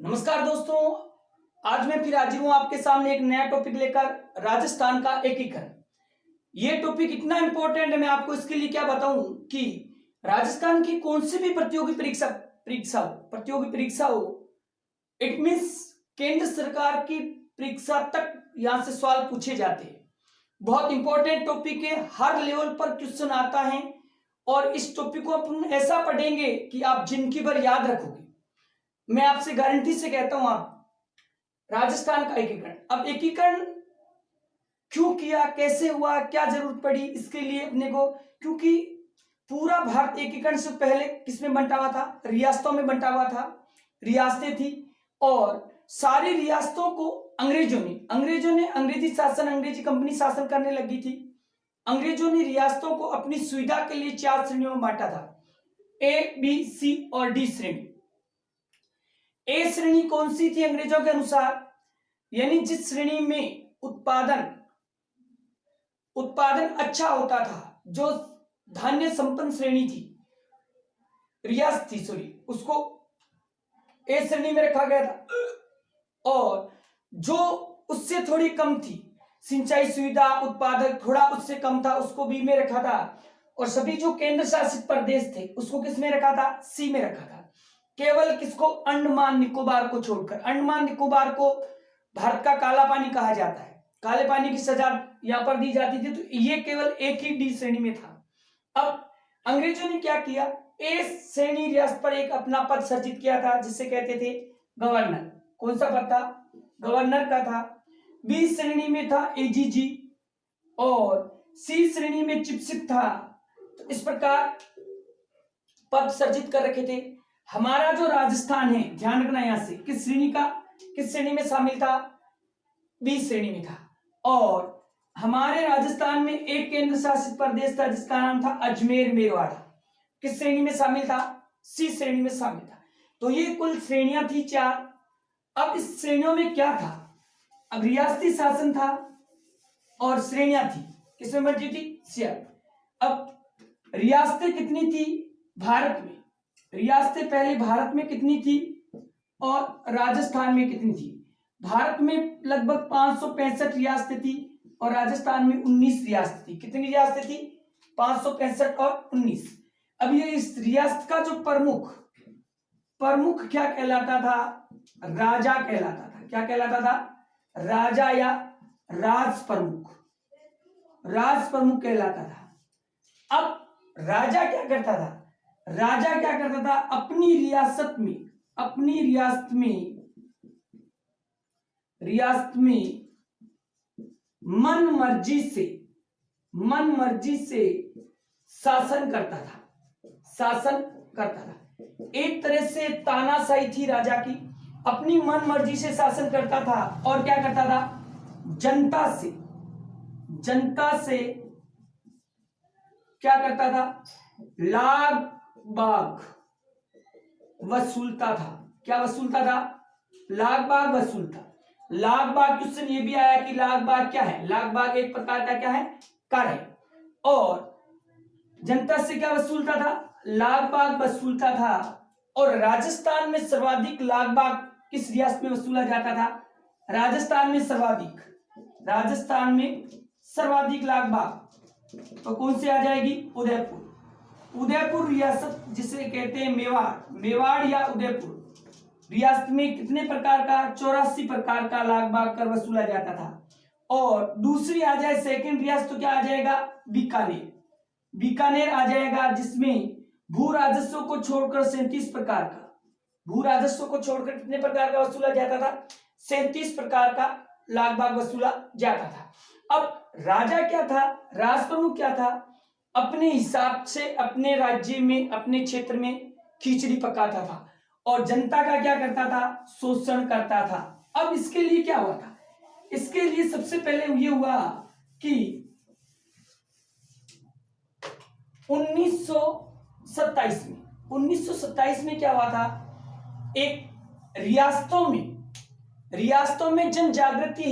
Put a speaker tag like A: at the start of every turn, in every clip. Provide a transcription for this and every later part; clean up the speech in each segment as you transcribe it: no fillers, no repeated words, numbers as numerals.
A: नमस्कार दोस्तों, आज मैं फिर हाजिर हूं आपके सामने एक नया टॉपिक लेकर। राजस्थान का एकीकरण। ये टॉपिक इतना इंपॉर्टेंट है, मैं आपको इसके लिए क्या बताऊं कि राजस्थान की कौन सी भी प्रतियोगी परीक्षा हो, इट मीन्स केंद्र सरकार की परीक्षा तक यहां से सवाल पूछे जाते हैं। बहुत इंपॉर्टेंट टॉपिक है, हर लेवल पर क्वेश्चन आता है और इस टॉपिक को अपन ऐसा पढ़ेंगे कि आप जिंदगी भर याद रखोगे। मैं आपसे गारंटी से कहता हूं। आप राजस्थान का एकीकरण, अब एकीकरण क्यों किया, कैसे हुआ, क्या जरूरत पड़ी इसके लिए अपने को, क्योंकि पूरा भारत एकीकरण से पहले किसमें बंटा हुआ था? रियासतों में बंटा हुआ था। रियासतें थी और सारी रियासतों को अंग्रेजों ने अंग्रेजी शासन, अंग्रेजी कंपनी शासन करने लगी थी। अंग्रेजों ने रियासतों को अपनी सुविधा के लिए 4 श्रेणियों में बांटा था, ए, बी, सी और डी श्रेणी। ए श्रेणी कौन सी थी अंग्रेजों के अनुसार? यानी जिस श्रेणी में उत्पादन अच्छा होता था, जो धान्य संपन्न श्रेणी थी, रियासत थी, उसको ए श्रेणी में रखा गया था। और जो उससे थोड़ी कम थी, सिंचाई सुविधा, उत्पादक थोड़ा उससे कम था, उसको बी में रखा था। और सभी जो केंद्र शासित प्रदेश थे उसको किस में रखा था? सी में रखा था। केवल किसको? अंडमान निकोबार को छोड़कर। अंडमान निकोबार को भारत का काला पानी कहा जाता है, काले पानी की सजा यहां पर दी जाती थी, तो ये केवल एक ही डी श्रेणी में था। अब अंग्रेजों ने क्या किया? ए श्रेणी रियासत पर एक अपना पद सृजित किया था, जिसे कहते थे गवर्नर। कौन सा पद था? गवर्नर का था। बी श्रेणी में था एजीजी और सी श्रेणी में चिपसिप था। तो इस प्रकार पद सृजित कर रखे थे। हमारा जो राजस्थान है, ध्यान रखना यहां से, किस श्रेणी में शामिल था? बी श्रेणी में था। और हमारे राजस्थान में एक केंद्र शासित प्रदेश था जिसका नाम था अजमेर मेरवाड़ा। किस श्रेणी में शामिल था? सी श्रेणी में शामिल था। तो ये कुल श्रेणियां थी 4। अब इस श्रेणियों में क्या था? अब रियासती शासन था और श्रेणियां थी, किसमें बंटी थी? सियार। अब रियासतें कितनी थी भारत में? रियासतें पहले भारत में कितनी थी और राजस्थान में कितनी थी? भारत में लगभग 565 रियासतें थी और राजस्थान में 19 रियासतें थी। कितनी रियासतें थी? 565 और 19। अब ये इस रियासत का जो प्रमुख क्या कहलाता था? राजा कहलाता था। क्या कहलाता था? राजा या राज प्रमुख कहलाता था। अब राजा क्या करता था? अपनी रियासत में मन मर्जी से शासन करता था। एक तरह से तानाशाही थी राजा की, अपनी मन मर्जी से शासन करता था। और क्या करता था? जनता से क्या करता था? लाग बाग वसूलता था। क्या वसूलता था? लाग बाग वसूलता। लाग बाग क्वेश्चन ये भी आया कि लाग बाग क्या है? लाग बाग एक प्रकार का क्या है? कर है। और जनता से क्या वसूलता था? लाग बाग वसूलता था। और राजस्थान में सर्वाधिक लाग बाग किस रियासत में वसूला जाता था? राजस्थान में सर्वाधिक लाग बाग तो कौन सी आ जाएगी? उदयपुर रियासत, जिसे कहते हैं मेवाड़ या उदयपुर रियासत में कितने प्रकार का? 84 प्रकार का लाग बाग कर वसूला जाता था। और दूसरी आ जाए सेकंड रियासत, तो क्या आ जाएगा? बीकानेर आ जाएगा, जिसमें भू राजस्व को छोड़कर 37 प्रकार का, कितने प्रकार का वसूला जाता था? 37 प्रकार का लाग बाग वसूला जाता था। अब राजा क्या था? राज प्रमुख क्या था? अपने हिसाब से अपने राज्य में, अपने क्षेत्र में खिचड़ी पकाता था और जनता का क्या करता था? शोषण करता था। अब इसके लिए क्या हुआ था? इसके लिए सबसे पहले ये हुआ कि 1927 में क्या हुआ था? एक रियासतों में जन जागृति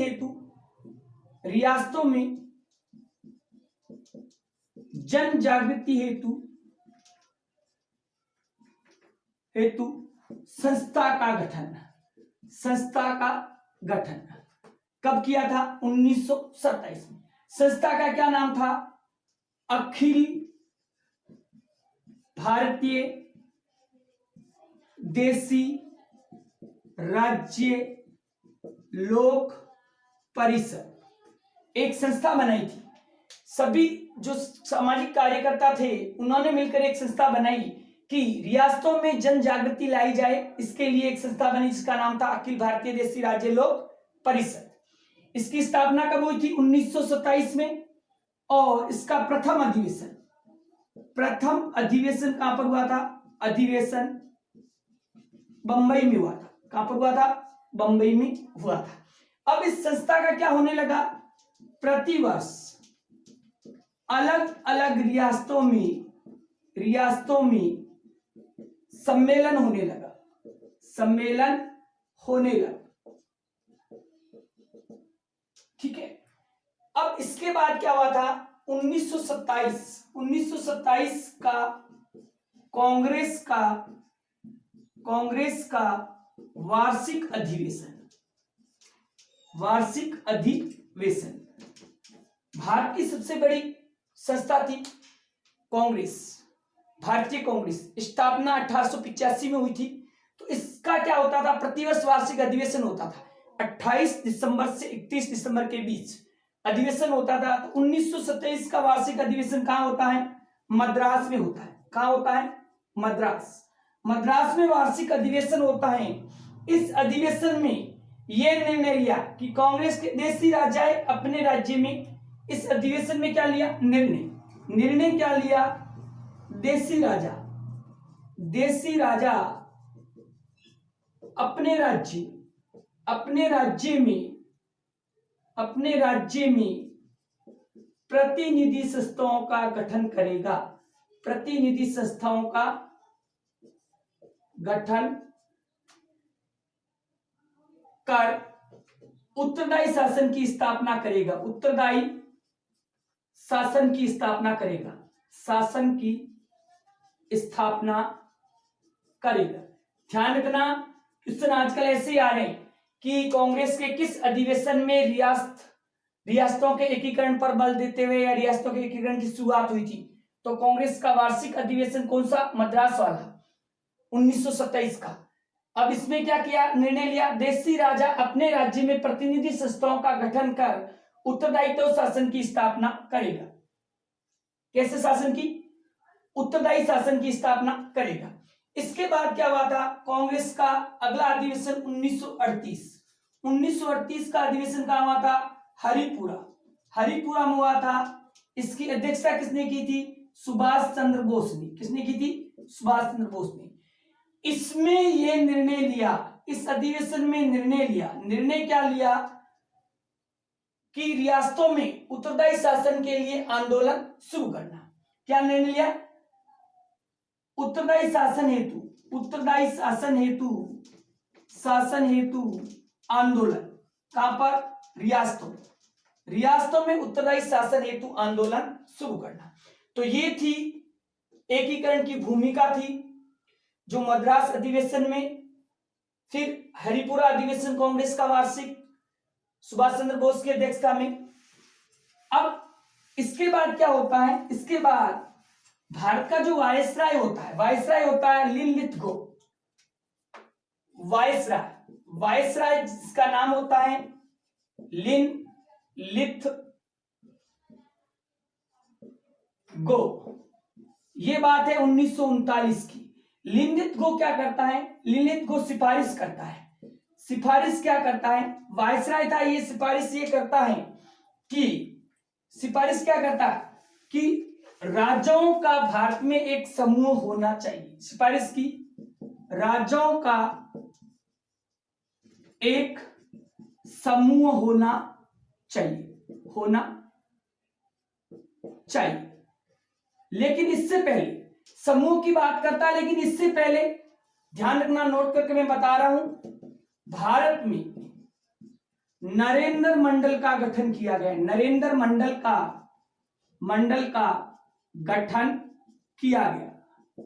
A: हेतु संस्था का गठन संस्था का गठन कब किया था? 1927 में। संस्था का क्या नाम था? अखिल भारतीय देसी राज्य लोक परिषद एक संस्था बनाई थी। सभी जो सामाजिक कार्यकर्ता थे उन्होंने मिलकर एक संस्था बनाई कि रियासतों में जन जागृति लाई जाए। इसके लिए एक संस्था बनी जिसका नाम था अखिल भारतीय देसी राज्य लोक परिषद। इसकी स्थापना कब हुई थी? 1927 में। और इसका प्रथम अधिवेशन कहां पर हुआ था? अधिवेशन बंबई में हुआ था। कहां पर हुआ था? बंबई में हुआ था। अब इस संस्था का क्या होने लगा? प्रतिवर्ष अलग अलग रियासतों में सम्मेलन होने लगा। ठीक है। अब इसके बाद क्या हुआ था? 1927 का कांग्रेस का वार्षिक अधिवेशन। भारत की सबसे बड़ी संस्था थी कांग्रेस, भारतीय कांग्रेस। स्थापना 1885 में हुई थी। तो इसका क्या होता था? प्रतिवर्ष वार्षिक अधिवेशन होता था। 28 दिसंबर से 31 दिसंबर के बीच अधिवेशन होता था। तो 1927 का वार्षिक अधिवेशन कहां होता है? मद्रास में होता है। कहां होता है? मद्रास में वार्षिक अधिवेशन होता है। इस अधिवेशन में यह निर्णय लिया कि कांग्रेस के देशी राजा अपने राज्य में, इस अधिवेशन में क्या लिया? निर्णय क्या लिया? देशी राजा अपने राज्य में प्रतिनिधि संस्थाओं का गठन करेगा। प्रतिनिधि संस्थाओं का गठन कर उत्तरदायी शासन की स्थापना करेगा। ध्यान रखना, क्वेश्चन आजकल ऐसे ही आ रहे हैं कि कांग्रेस के किस अधिवेशन में रियासतों के एकीकरण पर बल देते हुए या रियासतों के एकीकरण की शुरुआत हुई थी। तो कांग्रेस का वार्षिक अधिवेशन कौन सा? मद्रास वाला, 1927 का। अब इसमें क्या किया? निर्णय लिया देशी राजा अपने राज्य में प्रतिनिधि संस्थाओं का गठन कर उत्तरदायित्व शासन की स्थापना करेगा। कैसे शासन की? उत्तरदायी शासन की स्थापना करेगा। इसके बाद क्या हुआ था? कांग्रेस का अगला अधिवेशन 1938 का अधिवेशन कहां हुआ था? हरिपुरा में हुआ था। इसकी अध्यक्षता किसने की थी? सुभाष चंद्र बोस ने। किसने की थी? सुभाष चंद्र बोस ने। इसमें यह निर्णय लिया, इस अधिवेशन में निर्णय क्या लिया कि रियासतों में उत्तरदायी शासन के लिए आंदोलन शुरू करना। क्या निर्णय लिया? उत्तरदायी शासन हेतु आंदोलन। कहां पर? रियासतों में उत्तरदायी शासन हेतु आंदोलन शुरू करना। तो ये थी एकीकरण की भूमिका थी जो मद्रास अधिवेशन में, फिर हरिपुरा अधिवेशन कांग्रेस का वार्षिक सुभाष चंद्र बोस की अध्यक्षता में। अब इसके बाद क्या होता है? इसके बाद भारत का जो वायसराय होता है लिनलिथगो। वायसराय जिसका नाम होता है लिनलिथगो। ये बात है 1939 की। लिनलिथगो क्या करता है? लिनलिथगो सिफारिश करता है। क्या करता है? वायसराय था, ये सिफारिश ये करता है कि राज्यों का भारत में एक समूह होना चाहिए। सिफारिश की राज्यों का एक समूह होना चाहिए। लेकिन इससे पहले समूह की बात करता है, लेकिन इससे पहले ध्यान रखना, नोट करके मैं बता रहा हूं, भारत में नरेंद्र मंडल का गठन किया गया। नरेंद्र मंडल का गठन किया गया।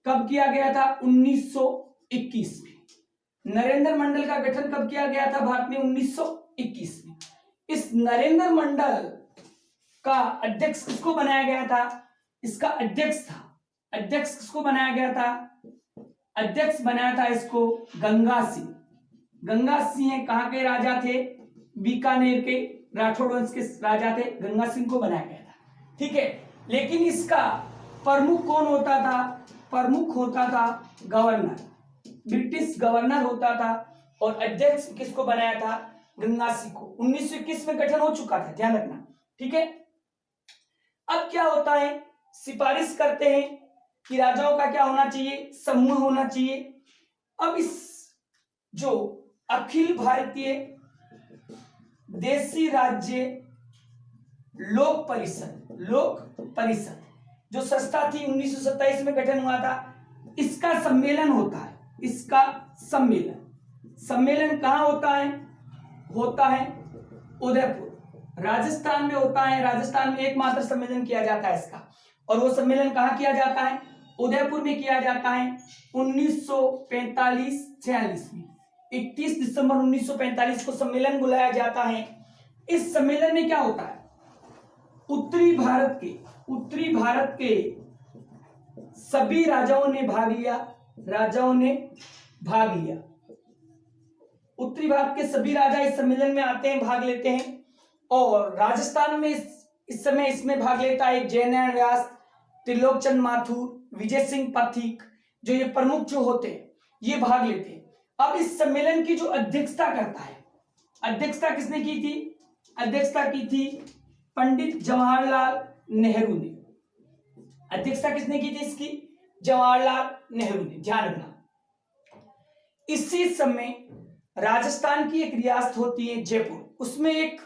A: कब किया गया था? 1921 में। नरेंद्र मंडल का गठन कब किया गया था भारत में? 1921 में। इस नरेंद्र मंडल का अध्यक्ष किसको बनाया गया था? इसका अध्यक्ष किसको बनाया गया था? अध्यक्ष बनाया था इसको गंगा सिंह। गंगा सिंह कहां के राजा थे? बीकानेर के राठौड़ वंश के राजा थे, गंगा सिंह को बनाया गया था। ठीक है, लेकिन इसका प्रमुख कौन होता था? प्रमुख होता था गवर्नर, ब्रिटिश गवर्नर होता था। और अध्यक्ष किसको बनाया था? गंगा सिंह को। 1921 में गठन हो चुका था, ध्यान रखना। ठीक है, अब क्या होता है? सिफारिश करते हैं कि राजाओं का क्या होना चाहिए? समूह होना चाहिए। अब इस जो अखिल भारतीय देशी राज्य लोक परिषद जो संस्था थी 1927 में गठन हुआ था, इसका सम्मेलन होता है। इसका सम्मेलन कहां होता है? होता है उदयपुर, राजस्थान में होता है। राजस्थान में एकमात्र सम्मेलन किया जाता है इसका, और वो सम्मेलन कहां किया जाता है? उदयपुर में किया जाता है 1945-46 में। 31 दिसंबर 1945 को सम्मेलन बुलाया जाता है। इस सम्मेलन में क्या होता है? उत्तरी भारत के सभी राजाओं ने भाग लिया। उत्तरी भारत के सभी राजा इस सम्मेलन में आते हैं, भाग लेते हैं। और राजस्थान में इस समय इसमें भाग लेता है जयनारायण व्यास, त्रिलोकचंद माथुर, विजय सिंह पथिक, जो ये प्रमुख जो होते हैं ये भाग लेते हैं। अब इस सम्मेलन की जो अध्यक्षता करता है, अध्यक्षता किसने की थी? अध्यक्षता की थी पंडित जवाहरलाल नेहरू ने। अध्यक्षता किसने की थी इसकी? जवाहरलाल नेहरू ने। ध्यान रखना, इसी समय राजस्थान की एक रियासत होती है जयपुर, उसमें एक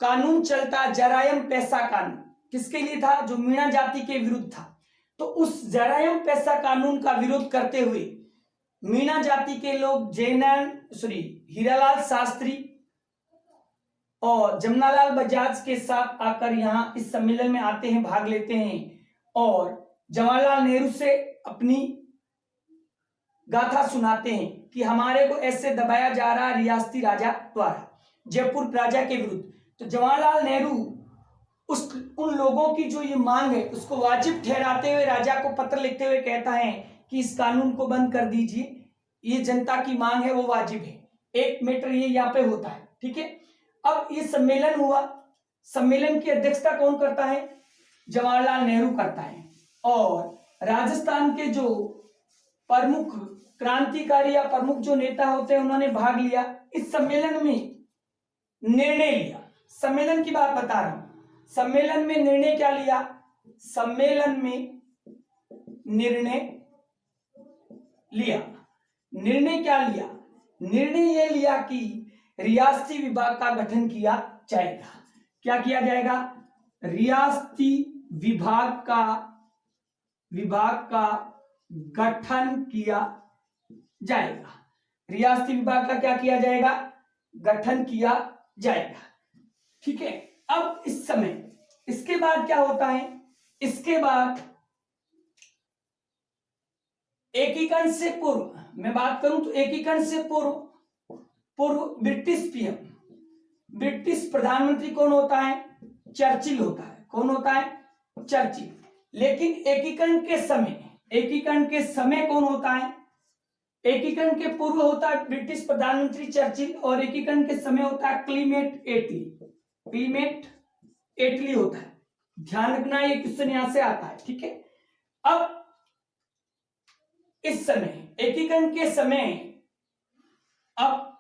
A: कानून चलता, जरायम पैसा कानून। किसके लिए था? जो मीणा जाति के विरुद्ध था। तो उस जरायम पैसा कानून का विरोध करते हुए मीणा जाति के लोग हीरालाल शास्त्री और जमनालाल बजाज के साथ आकर यहां इस सम्मेलन में आते हैं, भाग लेते हैं और जवाहरलाल नेहरू से अपनी गाथा सुनाते हैं कि हमारे को ऐसे दबाया जा रहा रियासती राजा द्वारा, जयपुर राजा के विरुद्ध। तो जवाहरलाल नेहरू उन लोगों की जो ये मांग है उसको वाजिब ठहराते हुए राजा को पत्र लिखते हुए कहता है कि इस कानून को बंद कर दीजिए, ये जनता की मांग है, वो वाजिब है। एक मैटर ये यहाँ पे होता है। ठीक है, अब ये सम्मेलन हुआ, सम्मेलन की अध्यक्षता कौन करता है? जवाहरलाल नेहरू करता है। और राजस्थान के जो प्रमुख क्रांतिकारी या प्रमुख जो नेता होते हैं उन्होंने भाग लिया इस सम्मेलन में, निर्णय लिया। सम्मेलन की बात बता रहा हूं, सम्मेलन में निर्णय क्या लिया? सम्मेलन में निर्णय क्या लिया? निर्णय यह लिया कि रियासती विभाग का गठन किया जाएगा। क्या किया जाएगा? रियासती विभाग का गठन किया जाएगा। रियासती विभाग का क्या किया जाएगा? गठन किया जाएगा। ठीक है, अब इस समय इसके बाद क्या होता है? इसके बाद एकीकरण से पूर्व मैं बात करूं तो एकीकरण से पूर्व ब्रिटिश पीएम, ब्रिटिश प्रधानमंत्री कौन होता है? चर्चिल होता है। कौन होता है? चर्चिल। लेकिन एकीकरण के समय कौन होता है? एकीकरण के पूर्व होता है ब्रिटिश प्रधानमंत्री चर्चिल और एकीकरण के समय होता है क्लीमेट एटली होता है। ध्यान रखना, ये क्वेश्चन यहां से आता है। ठीक है, अब इस समय एकीकरण के समय अब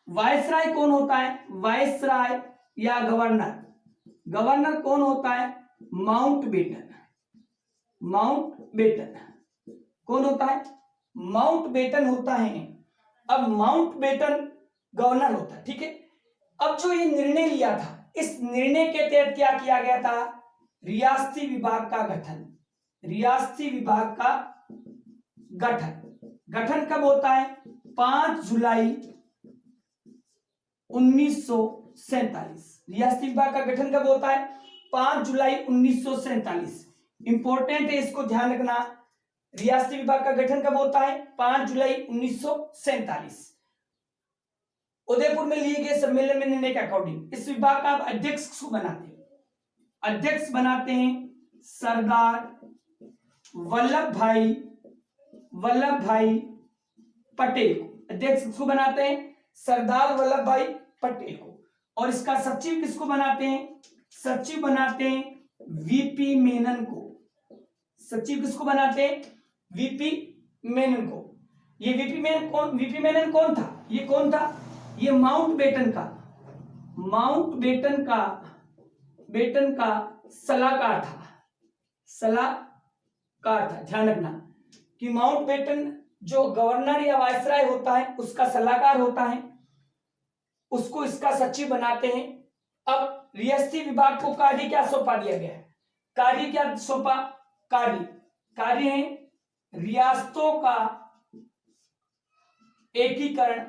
A: वायसराय कौन होता है? वायसराय या गवर्नर कौन होता है? माउंटबेटन कौन होता है? माउंटबेटन होता है। अब माउंटबेटन गवर्नर होता है। ठीक है, अब जो ये निर्णय लिया था, इस निर्णय के तहत क्या किया गया था? रियासती विभाग का गठन कब होता है? 5 जुलाई 1947। रियासती विभाग का गठन कब होता है? 5 जुलाई 1947। इंपॉर्टेंट है, इसको ध्यान रखना। रियासती विभाग का गठन कब होता है? 5 जुलाई 1947 उदयपुर में लिए गए सम्मेलन में निर्णय के अकॉर्डिंग इस विभाग का अध्यक्ष किसको बनाते हैं? अध्यक्ष बनाते हैं सरदार वल्लभ भाई पटेल को। अध्यक्ष किसको बनाते हैं? सरदार वल्लभ भाई पटेल को। और इसका सचिव किसको बनाते हैं? सचिव बनाते हैं वीपी मेनन को। सचिव किसको बनाते हैं? वीपी मेनन को। ये वीपी मेनन कौन था? ये कौन था? ये माउंटबेटन का सलाहकार था। ध्यान रखना कि माउंटबेटन जो गवर्नर या वायसराय होता है उसका सलाहकार होता है, उसको इसका सचिव बनाते हैं। अब रियासती विभाग को कार्य क्या सौंपा दिया गया है? कार्य क्या सौंपा? कार्य है रियासतों का एकीकरण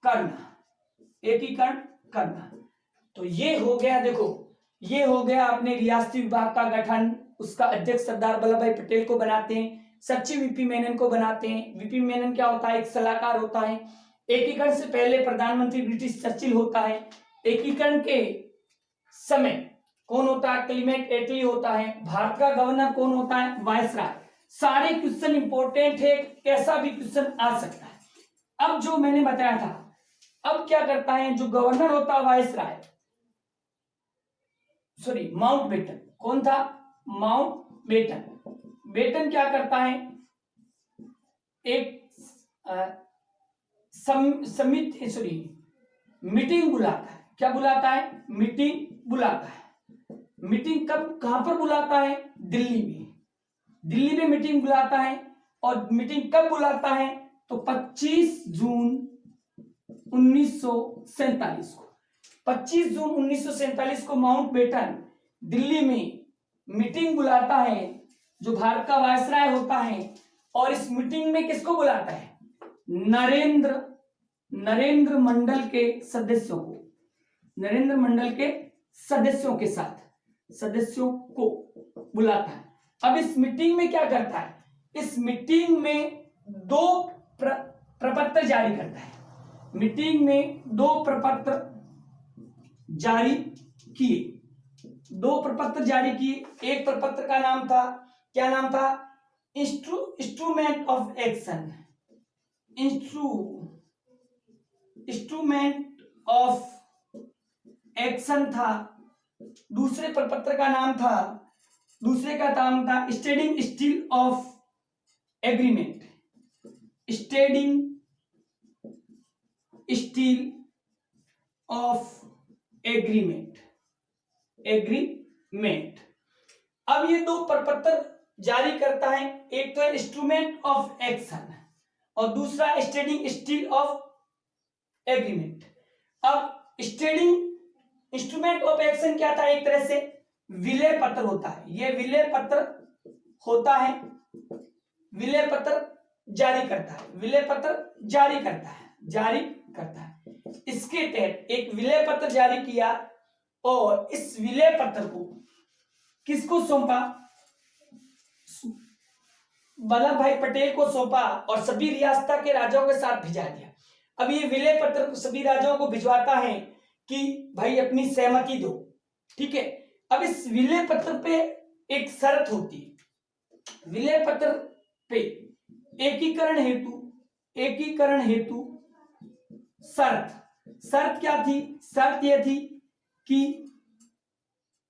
A: करना। तो ये हो गया, देखो ये हो गया अपने रियासती विभाग का गठन। उसका अध्यक्ष सरदार वल्लभ भाई पटेल को बनाते हैं, सचिव वीपी मेनन को बनाते हैं। वीपी मेनन क्या होता है? एक सलाहकार होता है। एकीकरण से पहले प्रधानमंत्री ब्रिटिश चर्चिल होता है। एकीकरण के समय कौन होता है? क्लीमेट एटली होता है। भारत का गवर्नर कौन होता है? वायसराय। सारे क्वेश्चन इंपॉर्टेंट है, कैसा भी क्वेश्चन आ सकता है। अब जो मैंने बताया था, अब क्या करता है जो गवर्नर होता है वायसराय, माउंटबेटन। कौन था? माउंटबेटन क्या करता है? एक मीटिंग बुलाता है। क्या बुलाता है? मीटिंग बुलाता है। मीटिंग कब, कहां पर बुलाता है? दिल्ली में मीटिंग बुलाता है। और मीटिंग कब बुलाता है? तो 25 जून 1947 को। 25 जून 1947 को माउंटबेटन दिल्ली में मीटिंग बुलाता है, जो भारत का वायसराय होता है। और इस मीटिंग में किसको बुलाता है? नरेंद्र मंडल के सदस्यों को। नरेंद्र मंडल के सदस्यों को बुलाता है। अब इस मीटिंग में क्या करता है? इस मीटिंग में 2 प्रपत्र जारी करता है। मीटिंग में 2 प्रपत्र जारी किए। 2 प्रपत्र जारी किए। एक प्रपत्र का नाम था, क्या नाम था? Instrument of action. Instrument of action था। दूसरे प्रपत्र का नाम था, standing steel of agreement. Standing steel of agreement. अब ये 2 प्रपत्र जारी करता है। एक तो है इंस्ट्रूमेंट ऑफ एक्शन और दूसरा स्टैंडिंग स्टील ऑफ एग्रीमेंट। अब इंस्ट्रूमेंट ऑफ एक्शन क्या था? एक तरह से विलय पत्र होता है। यह विलय पत्र होता है, विलय पत्र जारी करता है। इसके तहत एक विलय पत्र जारी किया और इस विलय पत्र को किसको सौंपा? वल्लभ भाई पटेल को सौंपा और सभी रियासत के राजाओं के साथ भिजा दिया। अब ये विलय पत्र सभी राजाओं को भिजवाता है कि भाई अपनी सहमति दो, ठीक है। अब इस विलय पत्र पे एक शर्त होती है। विलय पत्र पे एकीकरण हेतु शर्त क्या थी? शर्त यह थी कि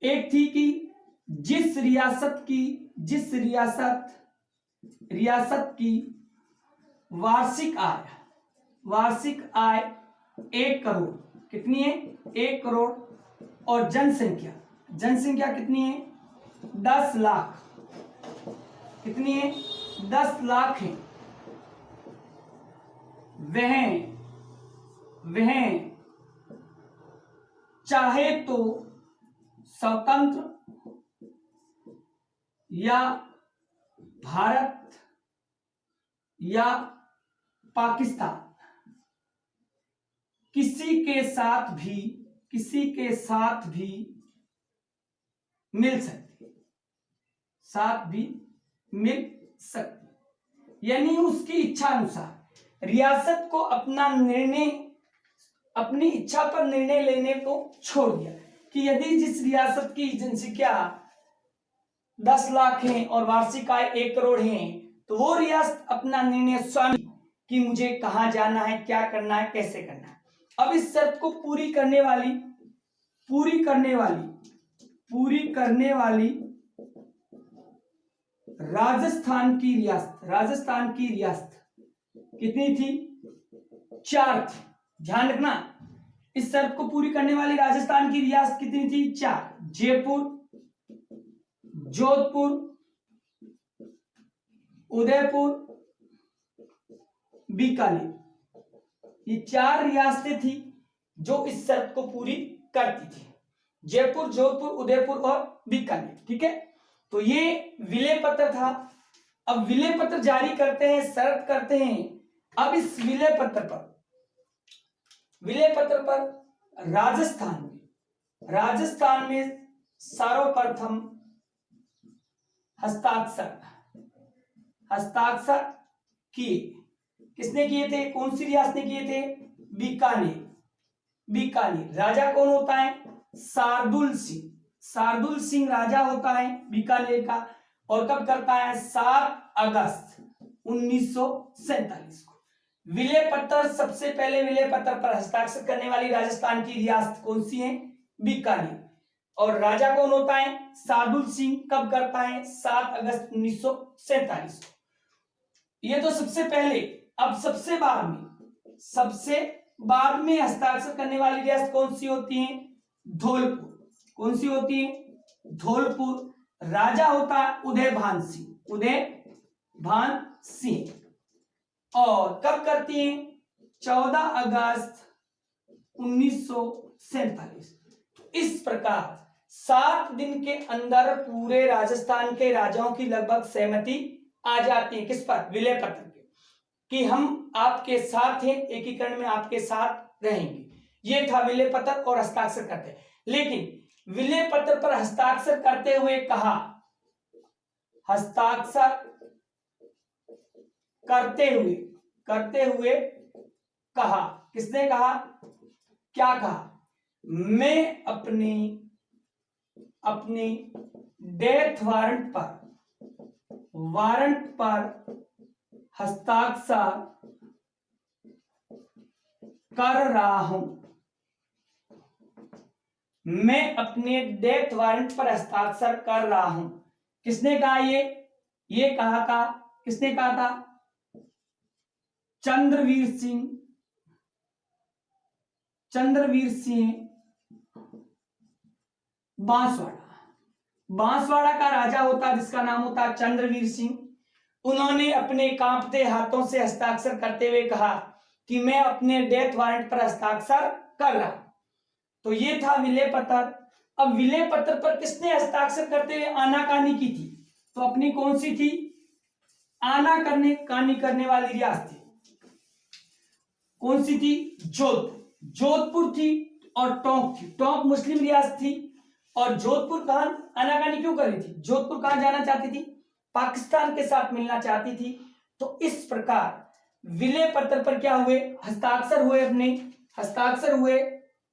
A: एक थी कि जिस रियासत की वार्षिक आय 1 करोड़, कितनी है? 1 करोड़। और जनसंख्या कितनी है? 10 लाख। कितनी है? 10 लाख है। वह चाहे तो स्वतंत्र या भारत या पाकिस्तान किसी के साथ भी मिल सकती, यानी उसकी इच्छा अनुसार रियासत को अपनी इच्छा पर निर्णय लेने को छोड़ दिया कि यदि जिस रियासत की जनसंख्या 10 लाख है और वार्षिक आय 1 करोड़ है, तो वो रियासत अपना निर्णय स्वयं कि मुझे कहां जाना है, क्या करना है, कैसे करना है। अब इस शर्त को पूरी करने वाली राजस्थान की रियासत कितनी थी? 4 थी। ध्यान रखना, इस शर्त को पूरी करने वाली राजस्थान की रियासत कितनी थी? 4। जयपुर, जोधपुर, उदयपुर, बीकानेर, ये 4 रियासतें थी जो इस शर्त को पूरी करती थी। जयपुर, जोधपुर, उदयपुर और बीकानेर। ठीक है, तो ये विलय पत्र था। अब विलय पत्र जारी करते हैं, शर्त करते हैं। अब इस विलय पत्र पर राजस्थान में सर्वप्रथम हस्ताक्षर किए। किसने किए थे? कौन सी रियासत ने किए थे? बीकानेर। राजा कौन होता है? शार्दुल सिंह राजा होता है बीकानेर का। और कब करता है? 7 अगस्त 1947 को। विलय पत्र, सबसे पहले विलय पत्र पर हस्ताक्षर करने वाली राजस्थान की रियासत कौन सी है? बीकानेर। और राजा कौन होता है? शार्दुल सिंह। कब करता है? 7 अगस्त 1947 को। ये तो सबसे पहले। अब सबसे बाद में हस्ताक्षर करने वाली रियासत कौन सी होती है? धौलपुर। कौन सी होती है? धौलपुर। राजा होता है उदयभान सिंह। और कब करती है? 14 अगस्त 1947। इस प्रकार 7 दिन के अंदर पूरे राजस्थान के राजाओं की लगभग सहमति आ जाती है। किस पर? विलय पत्र के, कि हम आपके साथ हैं, एकीकरण में आपके साथ रहेंगे। ये था विलय पत्र और हस्ताक्षर करते। लेकिन विलय पत्र पर हस्ताक्षर करते हुए कहा, किसने कहा? क्या कहा? मैं अपने डेथ वारंट पर हस्ताक्षर कर रहा हूं। मैं अपने डेथ वारंट पर हस्ताक्षर कर रहा हूं। किसने कहा? ये कहा था, किसने कहा था? चंद्रवीर सिंह बांसवाड़ा का राजा होता, जिसका नाम होता चंद्रवीर सिंह। उन्होंने अपने कांपते हाथों से हस्ताक्षर करते हुए कहा कि मैं अपने डेथ वारंट पर हस्ताक्षर कर रहा हूं। तो ये था विलय पत्र। अब विलय पत्र पर किसने हस्ताक्षर करते हुए आनाकानी की थी? तो अपनी कौन सी थी? आनाकानी करने वाली रियासत थी। कौन सी थी? जोधपुर थी और टोंक थी। टोंक मुस्लिम रियासत थी। और जोधपुर कहां आनाकानी क्यों कर रही थी? जोधपुर कहां जाना चाहती थी? पाकिस्तान के साथ मिलना चाहती थी। तो इस प्रकार विलय पत्र पर क्या हुए? हस्ताक्षर हुए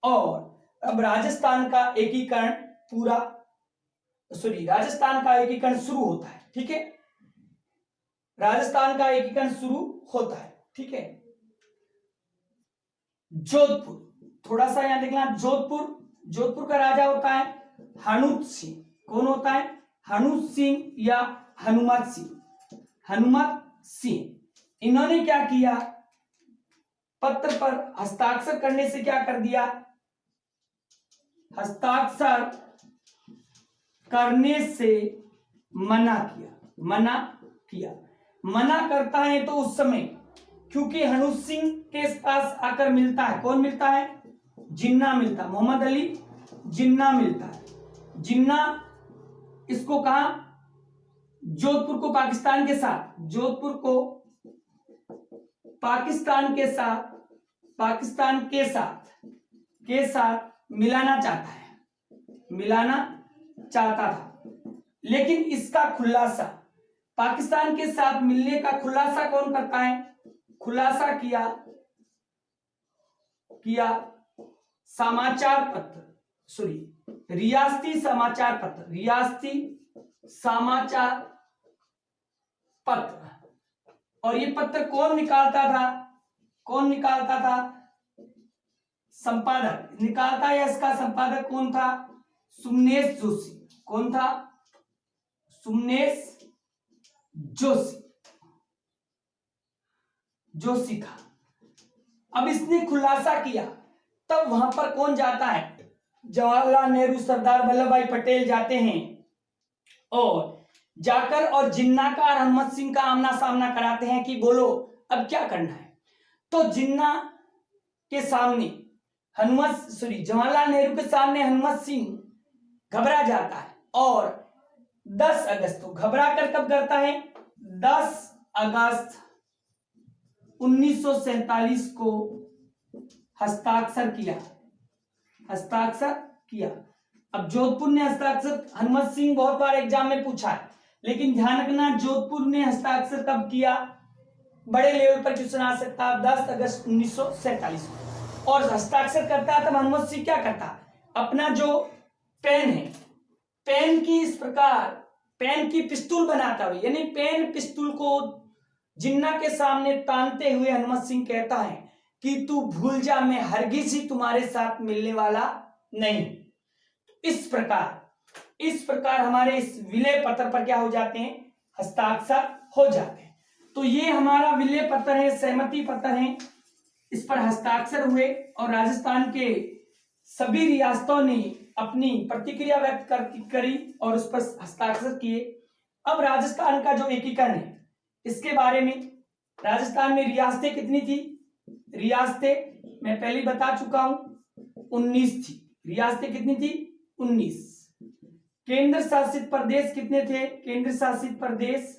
A: और अब राजस्थान का एकीकरण शुरू होता है। ठीक है, राजस्थान का एकीकरण शुरू होता है। ठीक है, जोधपुर, थोड़ा सा यहां देखना। जोधपुर का राजा होता है हनुमत सिंह। कौन होता है? हनुमत सिंह या हनुमत सिंह। इन्होंने क्या किया? पत्र पर हस्ताक्षर करने से क्या कर दिया? हस्ताक्षर करने से मना किया। मना करता है तो उस समय, क्योंकि हनुमत सिंह के पास आकर मिलता है, कौन मिलता है? जिन्ना मिलता, मोहम्मद अली जिन्ना मिलता है। जिन्ना इसको कहा? जोधपुर को पाकिस्तान के साथ मिलाना चाहता था। लेकिन इसका खुलासा पाकिस्तान के साथ मिलने का खुलासा कौन करता है? खुलासा किया समाचार पत्र, रियासती समाचार पत्र, रियासती समाचार पत्र। और ये पत्र कौन निकालता था? संपादक निकालता, या इसका संपादक कौन था? सुमनेश जोशी। कौन था? सुमनेश जोशी था। अब इसने खुलासा किया, तब वहां पर कौन जाता है? जवाहरलाल नेहरू, सरदार वल्लभ भाई पटेल जाते हैं और जाकर और जिन्ना का और हनुमत सिंह का आमना सामना कराते हैं कि बोलो अब क्या करना है। तो जिन्ना के सामने जवाहरलाल नेहरू के सामने हनुमत सिंह घबरा जाता है और 10 अगस्त को घबरा कर कब करता है? 10 अगस्त 1947 को हस्ताक्षर किया। अब जोधपुर ने हस्ताक्षर, हनुमत सिंह बहुत बार एग्जाम में पूछा है, लेकिन ध्यान रखना जोधपुर ने हस्ताक्षर कब किया? बड़े लेवल पर क्वेश्चन आ सकता है 10 अगस्त 1947 को। और हस्ताक्षर करता है तब हनुमत सिंह क्या करता? अपना जो पेन है, पेन की इस प्रकार पेन की पिस्तूल बनाता हुआ, यानी पेन पिस्तूल को जिन्ना के सामने तानते हुए हनुमत सिंह कहता है कि तू भूल जा, मैं हरगिज ही तुम्हारे साथ मिलने वाला नहीं। इस प्रकार हमारे इस विलय पत्र पर क्या हो जाते हैं? हस्ताक्षर हो जाते हैं। तो ये हमारा विलय पत्र है, सहमति पत्र है, इस पर हस्ताक्षर हुए और राजस्थान के सभी रियासतों ने अपनी प्रतिक्रिया व्यक्त करी और उस पर हस्ताक्षर किए। अब राजस्थान का जो एकीकरण है, इसके बारे में, राजस्थान में रियासतें कितनी थी? रियासतें मैं पहले बता चुका हूं, 19 थी। रियासतें कितनी थी? 19। केंद्र शासित प्रदेश कितने थे? केंद्र शासित प्रदेश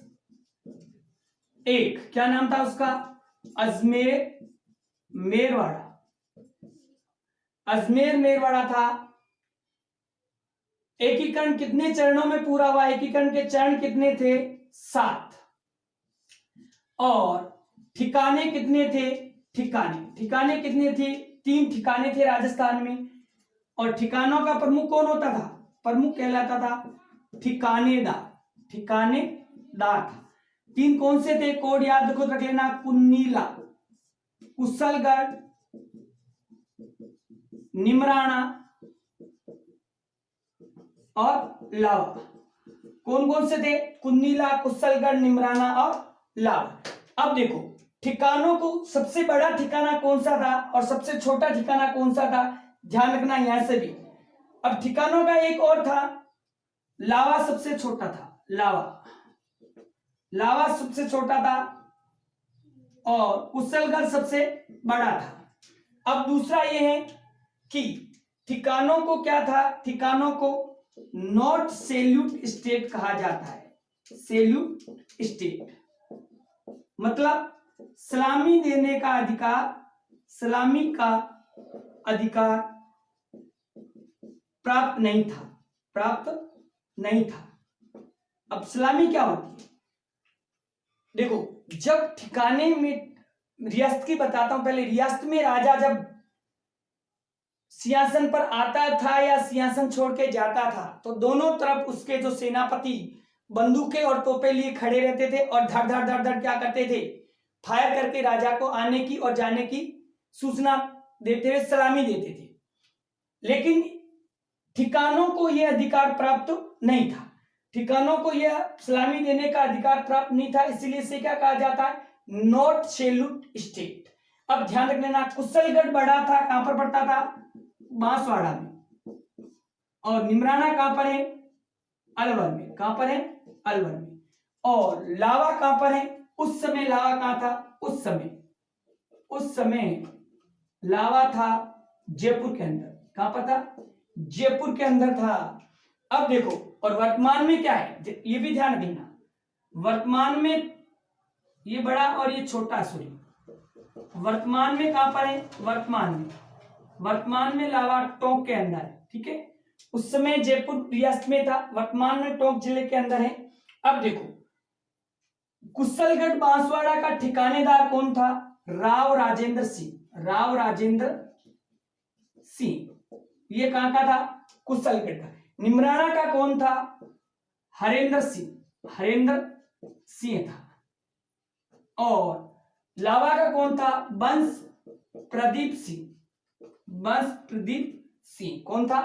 A: 1, क्या नाम था उसका? अजमेर मेरवाड़ा था। एकीकरण कितने चरणों में पूरा हुआ? एकीकरण के चरण कितने थे? 7। और ठिकाने कितने थे? ठिकाने कितने थे? 3 ठिकाने थे राजस्थान में। और ठिकानों का प्रमुख कौन होता था? प्रमुख कहलाता था ठिकानेदार था। 3 कौन से थे? कोड याद खुद रख लेना, कुन्नीला, कुशलगढ़, निमराना और लावा। कौन से थे? कुन्नीला, कुशलगढ़, निमराना और लावा। अब देखो ठिकानों को, सबसे बड़ा ठिकाना कौन सा था और सबसे छोटा ठिकाना कौन सा था? ध्यान रखना यहां से भी। अब ठिकानों का एक और था, लावा सबसे छोटा था। लावा सबसे छोटा था और कुशलगढ़ सबसे बड़ा था। अब दूसरा ये है कि ठिकानों को क्या था? ठिकानों को नॉट सैल्यूट स्टेट कहा जाता है। सैल्यूट स्टेट मतलब सलामी देने का अधिकार, सलामी का अधिकार प्राप्त नहीं था। अब सलामी क्या होती है? देखो, जब ठिकाने में, रियासत की बताता हूं पहले। रियासत में राजा जब सिंहासन पर आता था या सिंहासन छोड़ के जाता था, तो दोनों तरफ उसके जो सेनापति बंदूकें और तोपें लिए खड़े रहते थे और धड़ धड़ धड़ धड़ क्या करते थे? फायर करके राजा को आने की और जाने की सूचना देते हुए सलामी देते थे। लेकिन ठिकानों को यह अधिकार प्राप्त नहीं था। ठिकानों को यह सलामी देने का अधिकार प्राप्त नहीं था, इसलिए इसे क्या कहा जाता है? Not salute state. अब ध्यान रख लेना, कुशलगढ़ बड़ा था, कहां पर पड़ता था? बांसवाड़ा में। और निमराना कहां पर है? अलवर में। कहां पर है? अलवर में। और लावा कहां पर है? उस समय लावा कहां था? उस समय लावा था जयपुर के अंदर। कहां पर था? जयपुर के अंदर था। अब देखो, और वर्तमान में क्या है, ये भी ध्यान रखना। वर्तमान में ये बड़ा और ये छोटा, वर्तमान में कहां पर है? वर्तमान में लावा टोंक के अंदर है। ठीक है, उस समय जयपुर रियासत में था, वर्तमान में टोंक जिले के अंदर है। अब देखो, कुशलगढ़ बांसवाड़ा का ठिकानेदार कौन था? राव राजेंद्र सिंह। राव राजेंद्र सिंह। ये कहां का था? कुशलगढ़ का। निमराना का कौन था? हरेंद्र सिंह। हरेंद्र सिंह था। और लावा का कौन था? बंश प्रदीप सिंह। बंश प्रदीप सिंह। कौन था?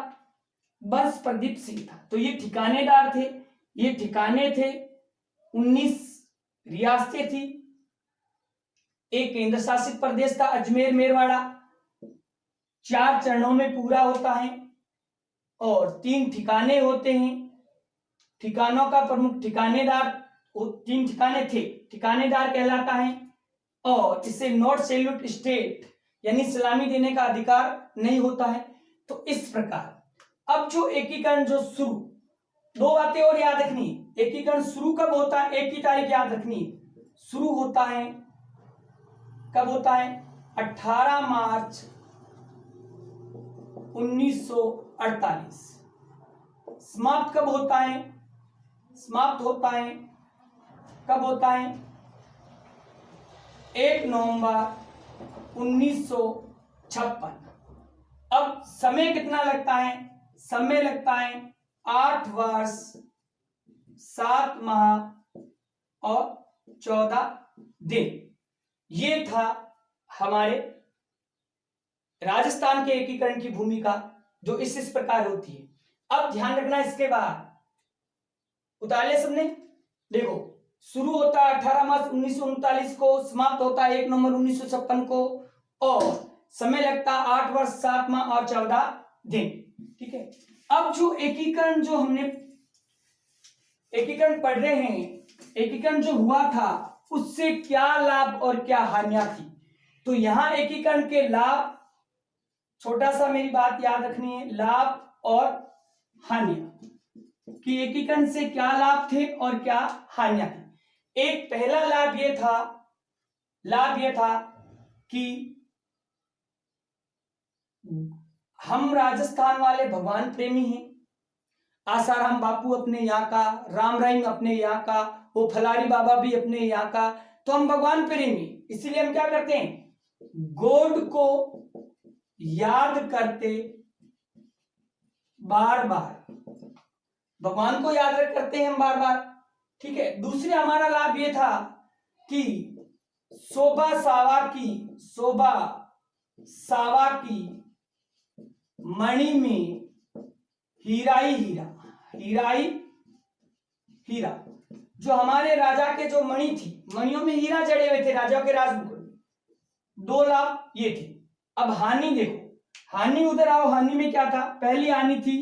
A: बंश प्रदीप सिंह था। तो ये ठिकानेदार थे, ये ठिकाने थे। 19 रियासतें थी, एक केंद्र शासित प्रदेश था अजमेर मेरवाड़ा। 4 चरणों में पूरा होता है और 3 ठिकाने होते हैं। ठिकानों का प्रमुख ठिकानेदार, 3 ठिकाने थे, ठिकानेदार कहलाता है। और इसे नॉट सैल्यूट स्टेट यानी सलामी देने का अधिकार नहीं होता है। तो इस प्रकार अब जो एकीकरण जो शुरू, 2 बातें और याद रखनी है। एकीकरण शुरू कब होता है? एक ही तारीख याद रखनी है। शुरू होता है कब होता है? 18 मार्च 1948। समाप्त कब होता है? समाप्त होता है कब होता है? 1 नवंबर 1956। अब समय कितना लगता है? समय लगता है 8 वर्ष 7 माह और 14 दिन। ये था हमारे राजस्थान के एकीकरण की भूमिका, जो इस प्रकार होती है। अब ध्यान रखना, इसके बाद उतार ले सबने। देखो, शुरू होता है 18 मार्च 1939 को, समाप्त होता है 1 नवंबर 1956 को, और समय लगता 8 वर्ष 7 माह और 14 दिन। ठीक है। अब जो एकीकरण, जो हमने एकीकरण पढ़ रहे हैं, एकीकरण जो हुआ था उससे क्या लाभ और क्या हानियां थी। तो यहां एकीकरण के लाभ, छोटा सा मेरी बात याद रखनी है, लाभ और हानियां, कि एकीकरण से क्या लाभ थे और क्या हानियां थी। एक पहला लाभ यह था कि हम राजस्थान वाले भगवान प्रेमी हैं। आसाराम बापू अपने यहाँ का, राम रहीम अपने यहाँ का, वो फलारी बाबा भी अपने यहाँ का। तो हम भगवान प्रेमी, इसीलिए हम क्या करते हैं? गॉड को याद करते बार बार, भगवान को याद करते हैं हम बार बार। ठीक है। दूसरे हमारा लाभ ये था कि शोभा सावा की मणि में हीरा, जो हमारे राजा के जो मणि थी, मणियों में हीरा जड़े हुए थे राजाओं के राजमुकुट में। 2 लाभ ये थे। अब हानि देखो, हानि उधर आओ। हानि में क्या था? पहली हानि थी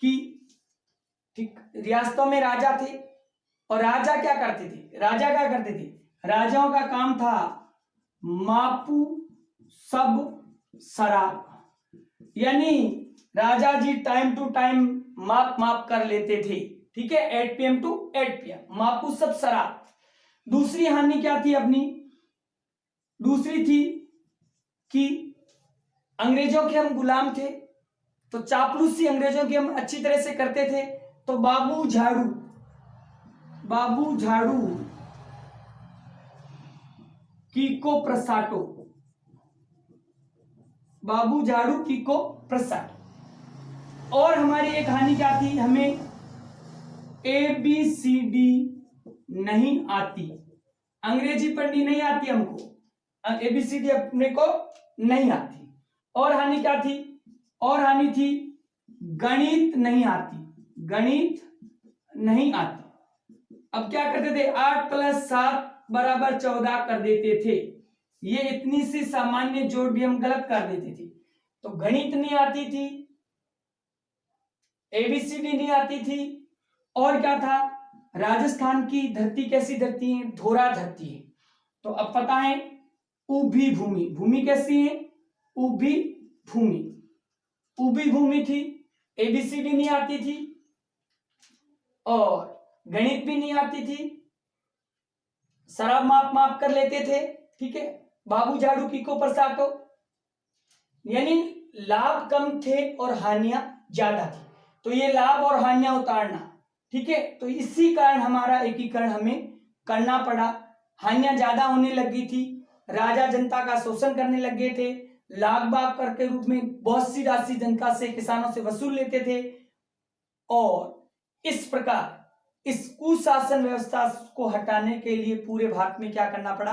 A: कि ठीक रियासतों में राजा थे, और राजा क्या करते थे? राजाओं का काम था मापू सब शराब, यानी राजा जी टाइम टू टाइम माप कर लेते थे। ठीक है। 8 PM to 8 PM, मापू सब शराब। दूसरी हानि क्या थी अपनी? दूसरी थी कि अंग्रेजों के हम गुलाम थे, तो चापलूसी अंग्रेजों की हम अच्छी तरह से करते थे। तो बाबू झाड़ू कीको प्रसाटो। और हमारी एक हानि क्या थी? हमें ABCD नहीं आती, अंग्रेजी पढ़नी नहीं आती हमको, ABCD अपने को नहीं आती। और हानि क्या थी? और हानि थी गणित नहीं आती। अब क्या करते थे? 8 + 7 = 14 कर देते थे। ये इतनी सी सामान्य जोड़ भी हम गलत कर देते थे। तो गणित नहीं आती थी, ABCD नहीं आती थी, और क्या था? राजस्थान की धरती कैसी धरती है? धोरा धरती है। तो अब पता है उभी भूमि कैसी है? उभी भूमि थी, ABCD नहीं आती थी, और गणित भी नहीं आती थी, शराब माप कर लेते थे। ठीक है। बाबू झाड़ू कीको प्रसाटो, यानी लाभ कम थे और हानियां ज्यादा थी। तो ये लाभ और हानियां उतारना। ठीक है। तो इसी कारण हमारा एकीकरण हमें करना पड़ा। हानियां ज्यादा होने लगी थी, राजा जनता का शोषण करने लगे थे, लाग बाग कर के रूप में बहुत सी राशि जनता से, किसानों से वसूल लेते थे। और इस प्रकार इस कुशासन व्यवस्था को हटाने के लिए पूरे भारत में क्या करना पड़ा,